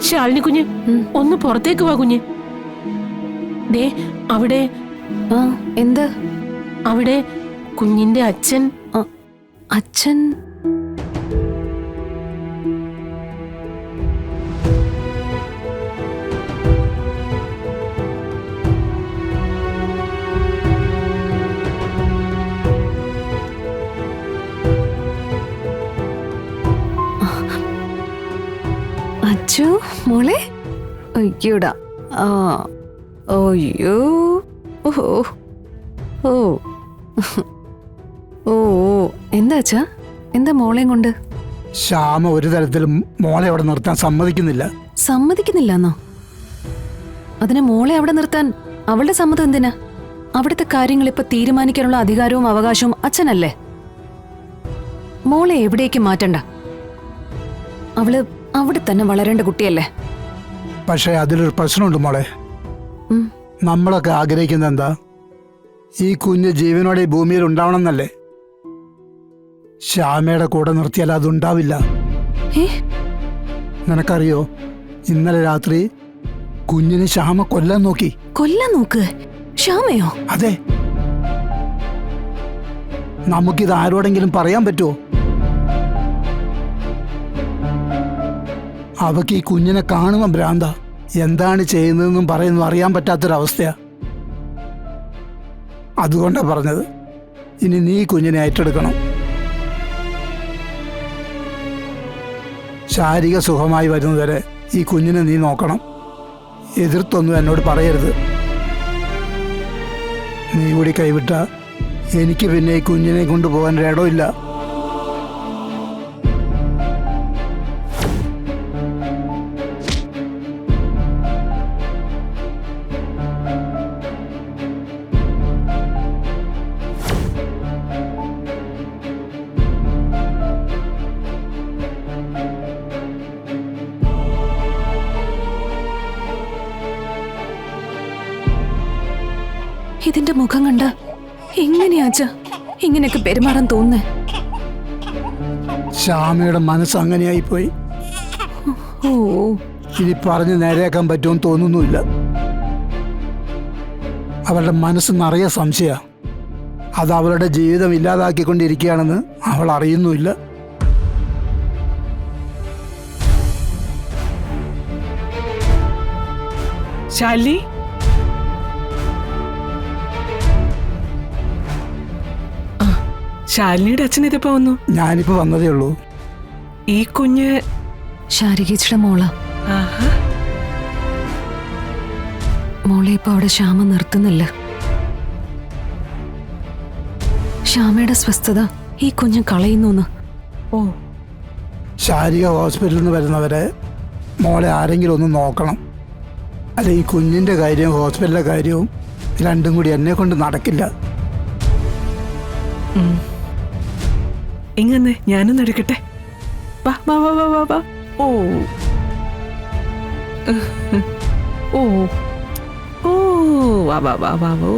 ശാലിനി കുഞ്ഞ് ഒന്ന് പുറത്തേക്ക് വാ കുഞ്ഞ്. ദേ അവിടെ. എന്ത്? അവിടെ കുഞ്ഞിന്റെ അച്ഛൻ. അച്ഛൻ? അച്ഛോ മോളെ, അയ്യോടാ. അയ്യോ. ഓ ഓ ഓ എന്താ അച്ഛാ? എന്താ മോളെയും കൊണ്ട്? ശ്യാമ ഒരു തരത്തിലും മോളെ അവിടെ നിർത്താൻ സമ്മതിക്കുന്നില്ല. സമ്മതിക്കുന്നില്ലെന്നോ? അതിന് മോളെ അവിടെ നിർത്താൻ അവളുടെ സമ്മതം എന്തിനാ? അവിടുത്തെ കാര്യങ്ങൾ ഇപ്പൊ തീരുമാനിക്കാനുള്ള അധികാരവും അവകാശവും അച്ഛനല്ലേ. മോളെ എവിടേക്ക് മാറ്റണ്ട. അവള് അവിടെ തന്നെ വളരേണ്ട കുട്ടിയല്ലേ. പക്ഷേ അതിലൊരു പ്രശ്നമുണ്ട് മോളെ. നമ്മളൊക്കെ ആഗ്രഹിക്കുന്നത് എന്താ? ഈ കുഞ്ഞ് ജീവനോടെ ഈ ഭൂമിയിൽ ഉണ്ടാവണമെന്നല്ലേ. ശ്യാമയുടെ കൂടെ നിർത്തിയാൽ അതുണ്ടാവില്ല. നിനക്കറിയോ, ഇന്നലെ രാത്രി കുഞ്ഞിനെ ശ്യാമ കൊല്ലാൻ നോക്കി. കൊല്ലാൻ നോക്ക്? ശ്യാമയോ? അതെ. നമുക്കിത് ആരോടെങ്കിലും പറയാൻ പറ്റുമോ? അവക്ക് ഈ കുഞ്ഞിനെ കാണുമ്പോ ഭ്രാന്ത. എന്താണ് ചെയ്യുന്നതെന്നും പറയുന്നതും അറിയാൻ പറ്റാത്തൊരവസ്ഥയാ. അതുകൊണ്ടാ പറഞ്ഞത്, ഇനി നീ കുഞ്ഞിനെ ഏറ്റെടുക്കണം. ശാരീരിക സുഖമായി വരുന്നതുവരെ ഈ കുഞ്ഞിനെ നീ നോക്കണം. എതിർത്തൊന്നും എന്നോട് പറയരുത്. നീ കൂടി കൈവിട്ട എനിക്ക് പിന്നെ ഈ കുഞ്ഞിനെ കൊണ്ടുപോകാൻ ഒരിടമില്ല. ഇതിന്റെ മുഖം കണ്ട എങ്ങനെയാച്ച ഇങ്ങനെയൊക്കെ പെരുമാറാൻ തോന്നുന്നേ? ശ്യാമയുടെ മനസ്സ് അങ്ങനെയായി പോയി. ഓ, ഇനി പറഞ്ഞ് നേരെയാക്കാൻ പറ്റുമെന്ന് തോന്നുന്നുമില്ല. അവളുടെ മനസ്സ് നിറയെ സംശയ. അത് അവളുടെ ജീവിതം ഇല്ലാതാക്കിക്കൊണ്ടിരിക്കുകയാണെന്ന് അവൾ അറിയുന്നുമില്ല. ശാലി, ശാലിനിയുടെ അച്ഛൻ ഇതിപ്പോ വന്നു. ഞാനിപ്പോ വന്നതേ ഉള്ളൂ. ഈ കുഞ്ഞ് ശാരികയുടെ മോള. മോളെ ഇപ്പൊ അവിടെ ശ്യാമ നിർത്തുന്നില്ല. ശ്യാമയുടെ സ്വസ്ഥത ഈ കുഞ്ഞ് കളയുന്നു. ഓ, ശാരിക ഹോസ്പിറ്റലിൽ നിന്ന് വരുന്നവരെ മോളെ ആരെങ്കിലും ഒന്ന് നോക്കണം. അല്ല, ഈ കുഞ്ഞിന്റെ കാര്യവും ഹോസ്പിറ്റലിലെ കാര്യവും രണ്ടും കൂടി എന്നെ കൊണ്ട് നടക്കില്ല. ഇങ്ങനെ ഞാനൊന്ന് എടുക്കട്ടെ. വാ വാ വാ വാ വാ വാ. ഓ ഓ ഓ വാ വാ വാ വാ.